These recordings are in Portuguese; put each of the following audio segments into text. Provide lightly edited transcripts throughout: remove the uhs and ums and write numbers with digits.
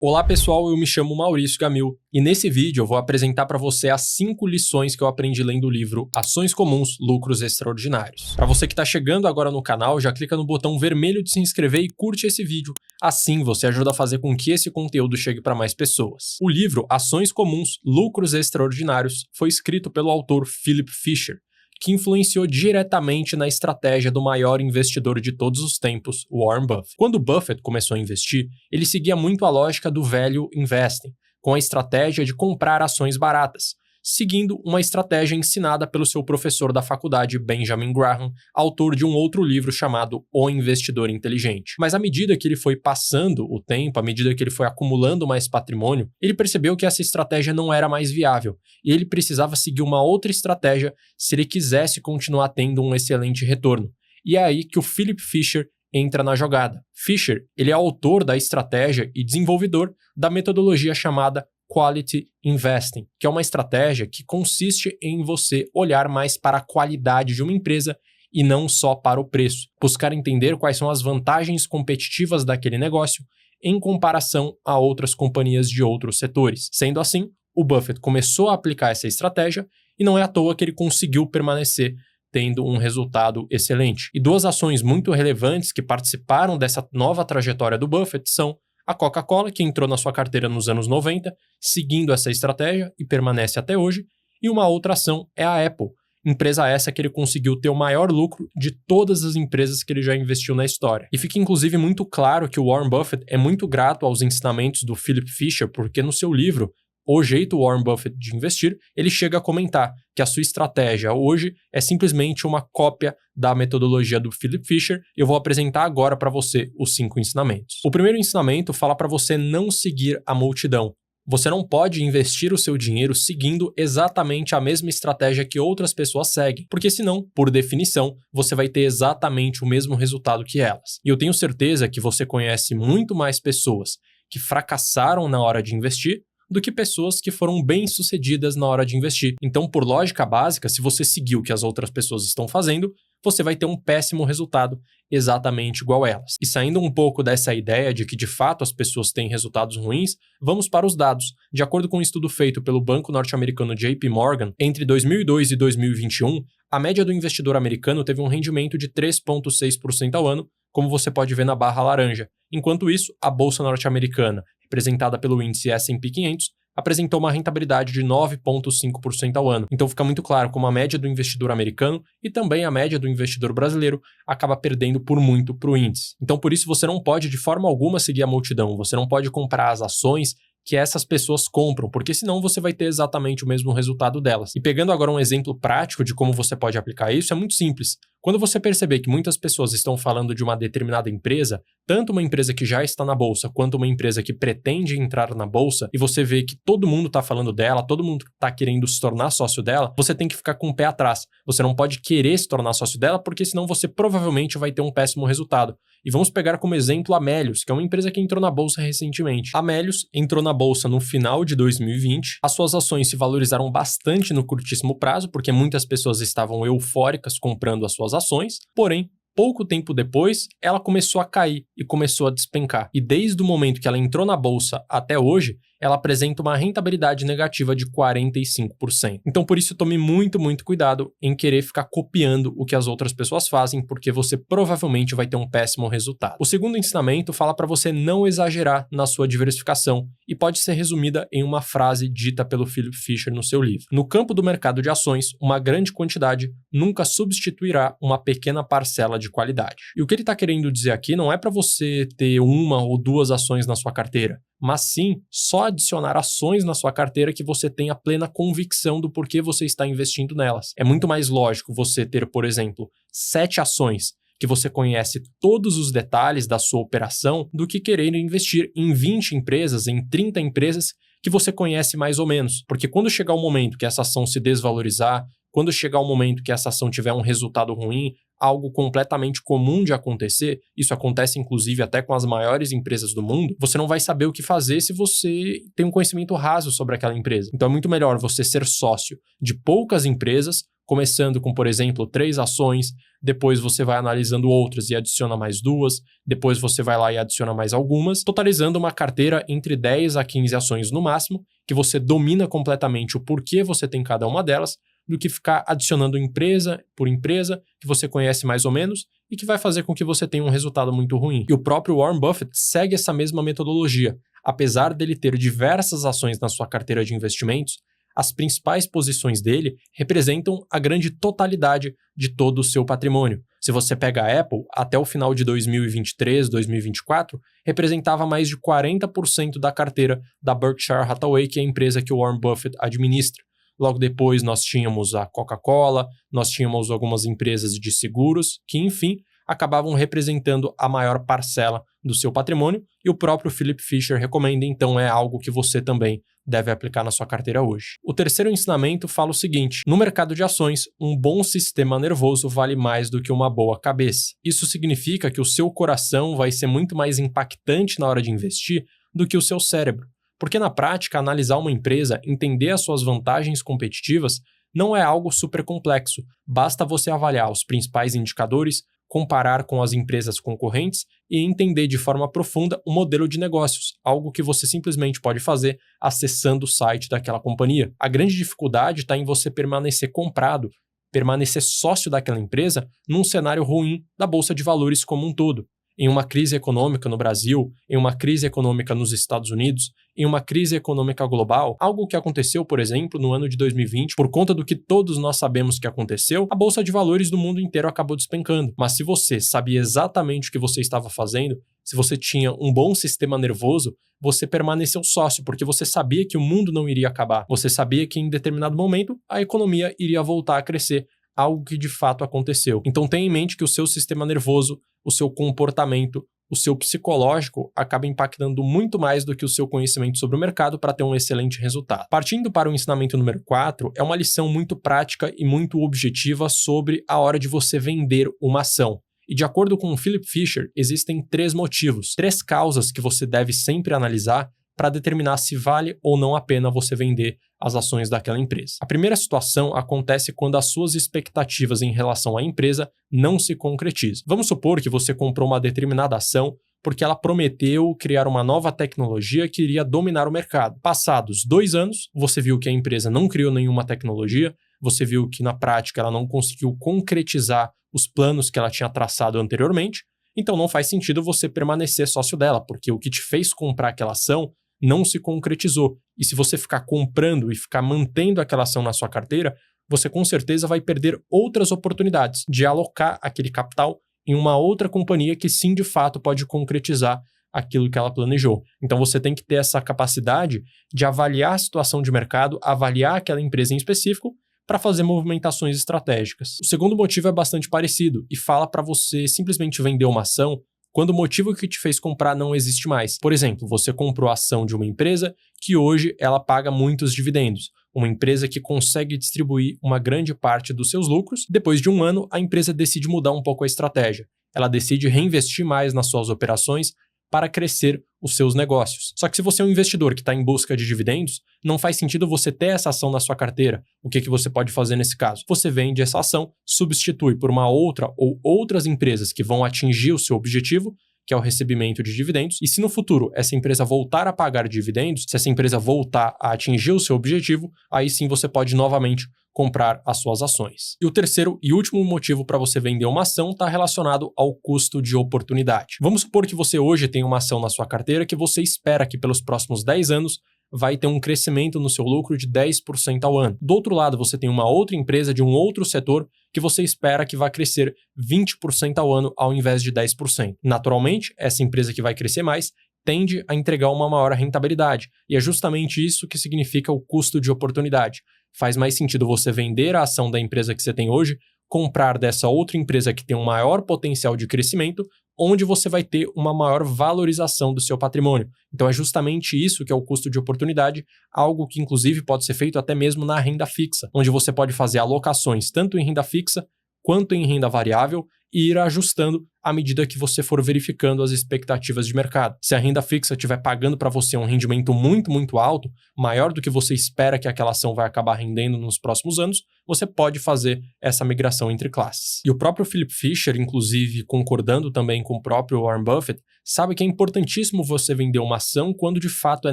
Olá pessoal, eu me chamo Maurício Gamil e nesse vídeo eu vou apresentar para você as 5 lições que eu aprendi lendo o livro Ações Comuns, Lucros Extraordinários. Para você que está chegando agora no canal, já clica no botão vermelho de se inscrever e curte esse vídeo, assim você ajuda a fazer com que esse conteúdo chegue para mais pessoas. O livro Ações Comuns, Lucros Extraordinários foi escrito pelo autor Philip Fisher, que influenciou diretamente na estratégia do maior investidor de todos os tempos, Warren Buffett. Quando Buffett começou a investir, ele seguia muito a lógica do value investing, com a estratégia de comprar ações baratas, seguindo uma estratégia ensinada pelo seu professor da faculdade, Benjamin Graham, autor de um outro livro chamado O Investidor Inteligente. Mas à medida que ele foi passando o tempo, à medida que ele foi acumulando mais patrimônio, ele percebeu que essa estratégia não era mais viável e ele precisava seguir uma outra estratégia se ele quisesse continuar tendo um excelente retorno. E é aí que o Philip Fisher entra na jogada. Fisher, ele é autor da estratégia e desenvolvedor da metodologia chamada Quality Investing, que é uma estratégia que consiste em você olhar mais para a qualidade de uma empresa e não só para o preço. Buscar entender quais são as vantagens competitivas daquele negócio em comparação a outras companhias de outros setores. Sendo assim, o Buffett começou a aplicar essa estratégia e não é à toa que ele conseguiu permanecer tendo um resultado excelente. E duas ações muito relevantes que participaram dessa nova trajetória do Buffett são a Coca-Cola, que entrou na sua carteira nos anos 90, seguindo essa estratégia e permanece até hoje, e uma outra ação é a Apple, empresa essa que ele conseguiu ter o maior lucro de todas as empresas que ele já investiu na história. E fica inclusive muito claro que o Warren Buffett é muito grato aos ensinamentos do Philip Fisher, porque no seu livro O Jeito Warren Buffett de Investir, ele chega a comentar que a sua estratégia hoje é simplesmente uma cópia da metodologia do Philip Fisher. Eu vou apresentar agora para você os 5 ensinamentos. O primeiro ensinamento fala para você não seguir a multidão. Você não pode investir o seu dinheiro seguindo exatamente a mesma estratégia que outras pessoas seguem, porque senão, por definição, você vai ter exatamente o mesmo resultado que elas. E eu tenho certeza que você conhece muito mais pessoas que fracassaram na hora de investir do que pessoas que foram bem-sucedidas na hora de investir. Então, por lógica básica, se você seguir o que as outras pessoas estão fazendo, você vai ter um péssimo resultado exatamente igual elas. E saindo um pouco dessa ideia de que de fato as pessoas têm resultados ruins, vamos para os dados. De acordo com um estudo feito pelo banco norte-americano JP Morgan, entre 2002 e 2021, a média do investidor americano teve um rendimento de 3,6% ao ano, como você pode ver na barra laranja. Enquanto isso, a bolsa norte-americana, representada pelo índice S&P 500, apresentou uma rentabilidade de 9,5% ao ano. Então fica muito claro como a média do investidor americano e também a média do investidor brasileiro acaba perdendo por muito para o índice. Então por isso você não pode de forma alguma seguir a multidão, você não pode comprar as ações que essas pessoas compram, porque senão você vai ter exatamente o mesmo resultado delas. E pegando agora um exemplo prático de como você pode aplicar isso, é muito simples. Quando você perceber que muitas pessoas estão falando de uma determinada empresa, tanto uma empresa que já está na bolsa, quanto uma empresa que pretende entrar na bolsa, e você vê que todo mundo está falando dela, todo mundo está querendo se tornar sócio dela, você tem que ficar com o pé atrás. Você não pode querer se tornar sócio dela, porque senão você provavelmente vai ter um péssimo resultado. E vamos pegar como exemplo a Melius, que é uma empresa que entrou na bolsa recentemente. A Melius entrou na bolsa no final de 2020, as suas ações se valorizaram bastante no curtíssimo prazo, porque muitas pessoas estavam eufóricas comprando as suas ações, porém, pouco tempo depois, ela começou a cair e começou a despencar. E desde o momento que ela entrou na bolsa até hoje, ela apresenta uma rentabilidade negativa de 45%. Então, por isso, tome muito cuidado em querer ficar copiando o que as outras pessoas fazem, porque você provavelmente vai ter um péssimo resultado. O segundo ensinamento fala para você não exagerar na sua diversificação e pode ser resumida em uma frase dita pelo Philip Fisher no seu livro. No campo do mercado de ações, uma grande quantidade nunca substituirá uma pequena parcela de qualidade. E o que ele está querendo dizer aqui não é para você ter uma ou duas ações na sua carteira, mas sim só adicionar ações na sua carteira que você tenha plena convicção do porquê você está investindo nelas. É muito mais lógico você ter, por exemplo, 7 ações que você conhece todos os detalhes da sua operação do que querer investir em 20 empresas, em 30 empresas que você conhece mais ou menos. Porque quando chegar o momento que essa ação se desvalorizar, quando chegar o momento que essa ação tiver um resultado ruim, algo completamente comum de acontecer, isso acontece inclusive até com as maiores empresas do mundo, você não vai saber o que fazer se você tem um conhecimento raso sobre aquela empresa. Então é muito melhor você ser sócio de poucas empresas começando com, por exemplo, 3 ações, depois você vai analisando outras e adiciona mais 2, depois você vai lá e adiciona mais algumas, totalizando uma carteira entre 10 a 15 ações no máximo, que você domina completamente o porquê você tem cada uma delas, do que ficar adicionando empresa por empresa, que você conhece mais ou menos, e que vai fazer com que você tenha um resultado muito ruim. E o próprio Warren Buffett segue essa mesma metodologia. Apesar dele ter diversas ações na sua carteira de investimentos, as principais posições dele representam a grande totalidade de todo o seu patrimônio. Se você pega a Apple, até o final de 2023, 2024, representava mais de 40% da carteira da Berkshire Hathaway, que é a empresa que o Warren Buffett administra. Logo depois nós tínhamos a Coca-Cola, nós tínhamos algumas empresas de seguros, que enfim, acabavam representando a maior parcela do seu patrimônio, e o próprio Philip Fisher recomenda, então é algo que você também deve aplicar na sua carteira hoje. O terceiro ensinamento fala o seguinte: no mercado de ações, um bom sistema nervoso vale mais do que uma boa cabeça. Isso significa que o seu coração vai ser muito mais impactante na hora de investir do que o seu cérebro. Porque na prática, analisar uma empresa, entender as suas vantagens competitivas, não é algo super complexo. Basta você avaliar os principais indicadores, comparar com as empresas concorrentes e entender de forma profunda o modelo de negócios, algo que você simplesmente pode fazer acessando o site daquela companhia. A grande dificuldade está em você permanecer comprado, permanecer sócio daquela empresa num cenário ruim da Bolsa de Valores como um todo. Em uma crise econômica no Brasil, em uma crise econômica nos Estados Unidos, em uma crise econômica global, algo que aconteceu, por exemplo, no ano de 2020, por conta do que todos nós sabemos que aconteceu, a Bolsa de Valores do mundo inteiro acabou despencando. Mas se você sabia exatamente o que você estava fazendo, se você tinha um bom sistema nervoso, você permaneceu sócio, porque você sabia que o mundo não iria acabar. Você sabia que em determinado momento a economia iria voltar a crescer, algo que de fato aconteceu. Então tenha em mente que o seu sistema nervoso, o seu comportamento, o seu psicológico acaba impactando muito mais do que o seu conhecimento sobre o mercado para ter um excelente resultado. Partindo para o ensinamento número 4, é uma lição muito prática e muito objetiva sobre a hora de você vender uma ação. E de acordo com o Philip Fisher, existem 3 motivos, 3 causas que você deve sempre analisar para determinar se vale ou não a pena você vender as ações daquela empresa. A primeira situação acontece quando as suas expectativas em relação à empresa não se concretizam. Vamos supor que você comprou uma determinada ação porque ela prometeu criar uma nova tecnologia que iria dominar o mercado. Passados 2 anos, você viu que a empresa não criou nenhuma tecnologia, você viu que na prática ela não conseguiu concretizar os planos que ela tinha traçado anteriormente, então não faz sentido você permanecer sócio dela, porque o que te fez comprar aquela ação não se concretizou. E se você ficar comprando e ficar mantendo aquela ação na sua carteira, você com certeza vai perder outras oportunidades de alocar aquele capital em uma outra companhia que sim, de fato, pode concretizar aquilo que ela planejou. Então você tem que ter essa capacidade de avaliar a situação de mercado, avaliar aquela empresa em específico para fazer movimentações estratégicas. O segundo motivo é bastante parecido e fala para você simplesmente vender uma ação quando o motivo que te fez comprar não existe mais. Por exemplo, você comprou a ação de uma empresa que hoje ela paga muitos dividendos, uma empresa que consegue distribuir uma grande parte dos seus lucros. Depois de 1 ano, a empresa decide mudar um pouco a estratégia. Ela decide reinvestir mais nas suas operações para crescer os seus negócios. Só que se você é um investidor que está em busca de dividendos, não faz sentido você ter essa ação na sua carteira. O que você pode fazer nesse caso? Você vende essa ação, substitui por uma outra ou outras empresas que vão atingir o seu objetivo, que é o recebimento de dividendos, e se no futuro essa empresa voltar a pagar dividendos, se essa empresa voltar a atingir o seu objetivo, aí sim você pode novamente comprar as suas ações. E o terceiro e último motivo para você vender uma ação está relacionado ao custo de oportunidade. Vamos supor que você hoje tem uma ação na sua carteira que você espera que pelos próximos 10 anos vai ter um crescimento no seu lucro de 10% ao ano. Do outro lado, você tem uma outra empresa de um outro setor que você espera que vai crescer 20% ao ano ao invés de 10%. Naturalmente, essa empresa que vai crescer mais tende a entregar uma maior rentabilidade. E é justamente isso que significa o custo de oportunidade. Faz mais sentido você vender a ação da empresa que você tem hoje, comprar dessa outra empresa que tem um maior potencial de crescimento, onde você vai ter uma maior valorização do seu patrimônio. Então é justamente isso que é o custo de oportunidade, algo que inclusive pode ser feito até mesmo na renda fixa, onde você pode fazer alocações tanto em renda fixa quanto em renda variável e ir ajustando à medida que você for verificando as expectativas de mercado. Se a renda fixa estiver pagando para você um rendimento muito alto, maior do que você espera que aquela ação vai acabar rendendo nos próximos anos, você pode fazer essa migração entre classes. E o próprio Philip Fisher, inclusive concordando também com o próprio Warren Buffett, sabe que é importantíssimo você vender uma ação quando de fato é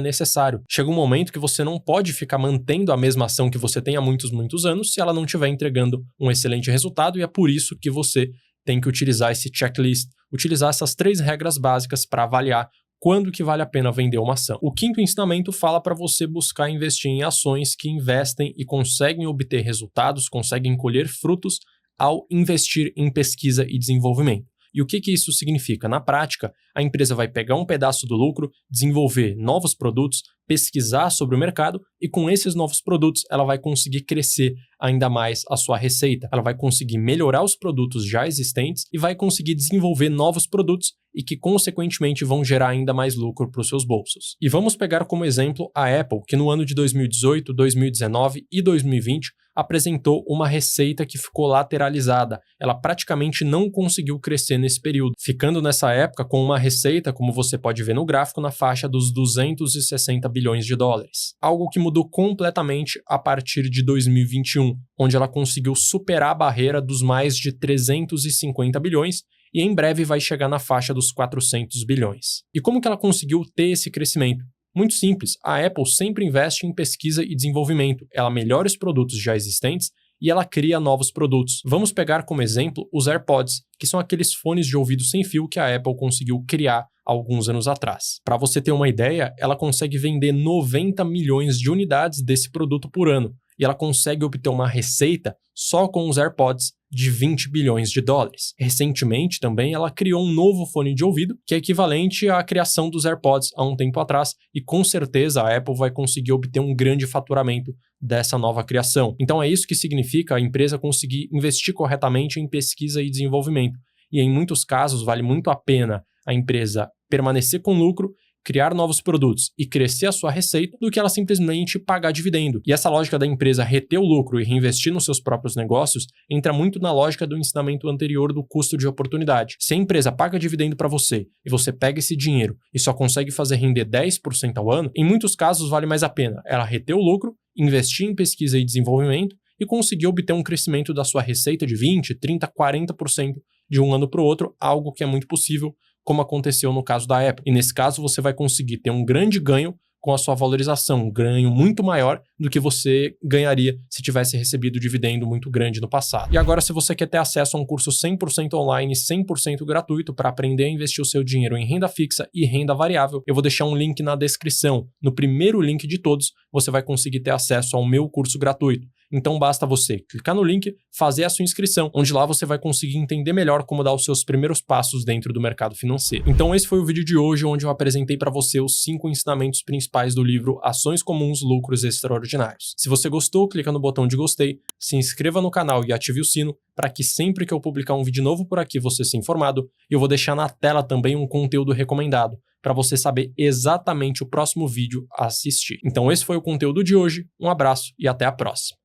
necessário. Chega um momento que você não pode ficar mantendo a mesma ação que você tem há muitos anos se ela não estiver entregando um excelente resultado, e é por isso que você tem que utilizar esse checklist, utilizar essas 3 regras básicas para avaliar quando que vale a pena vender uma ação. O 5º ensinamento fala para você buscar investir em ações que investem e conseguem obter resultados, conseguem colher frutos ao investir em pesquisa e desenvolvimento. E o que isso significa? Na prática, a empresa vai pegar um pedaço do lucro, desenvolver novos produtos, pesquisar sobre o mercado e com esses novos produtos ela vai conseguir crescer ainda mais a sua receita. Ela vai conseguir melhorar os produtos já existentes e vai conseguir desenvolver novos produtos e que, consequentemente, vão gerar ainda mais lucro para os seus bolsos. E vamos pegar como exemplo a Apple, que no ano de 2018, 2019 e 2020 apresentou uma receita que ficou lateralizada. Ela praticamente não conseguiu crescer nesse período, ficando nessa época com uma receita, como você pode ver no gráfico, na faixa dos 260 bilhões de dólares. Algo que mudou completamente a partir de 2021, onde ela conseguiu superar a barreira dos mais de 350 bilhões e em breve vai chegar na faixa dos 400 bilhões. E como que ela conseguiu ter esse crescimento? Muito simples, a Apple sempre investe em pesquisa e desenvolvimento, ela melhora os produtos já existentes e ela cria novos produtos. Vamos pegar como exemplo os AirPods, que são aqueles fones de ouvido sem fio que a Apple conseguiu criar alguns anos atrás. Para você ter uma ideia, ela consegue vender 90 milhões de unidades desse produto por ano e ela consegue obter uma receita só com os AirPods de 20 bilhões de dólares. Recentemente também ela criou um novo fone de ouvido que é equivalente à criação dos AirPods há um tempo atrás e com certeza a Apple vai conseguir obter um grande faturamento dessa nova criação. Então é isso que significa a empresa conseguir investir corretamente em pesquisa e desenvolvimento. E em muitos casos vale muito a pena a empresa permanecer com lucro, criar novos produtos e crescer a sua receita do que ela simplesmente pagar dividendo. E essa lógica da empresa reter o lucro e reinvestir nos seus próprios negócios entra muito na lógica do ensinamento anterior do custo de oportunidade. Se a empresa paga dividendo para você e você pega esse dinheiro e só consegue fazer render 10% ao ano, em muitos casos vale mais a pena ela reter o lucro, investir em pesquisa e desenvolvimento e conseguir obter um crescimento da sua receita de 20%, 30%, 40% de um ano para o outro, algo que é muito possível, como aconteceu no caso da Apple. E nesse caso você vai conseguir ter um grande ganho com a sua valorização, um ganho muito maior do que você ganharia se tivesse recebido dividendo muito grande no passado. E agora, se você quer ter acesso a um curso 100% online, 100% gratuito para aprender a investir o seu dinheiro em renda fixa e renda variável, eu vou deixar um link na descrição. No primeiro link de todos, você vai conseguir ter acesso ao meu curso gratuito. Então basta você clicar no link, fazer a sua inscrição, onde lá você vai conseguir entender melhor como dar os seus primeiros passos dentro do mercado financeiro. Então esse foi o vídeo de hoje, onde eu apresentei para você os 5 ensinamentos principais do livro Ações Comuns, Lucros Extraordinários. Se você gostou, clica no botão de gostei, se inscreva no canal e ative o sino para que sempre que eu publicar um vídeo novo por aqui você seja informado. E eu vou deixar na tela também um conteúdo recomendado, para você saber exatamente o próximo vídeo a assistir. Então esse foi o conteúdo de hoje, um abraço e até a próxima.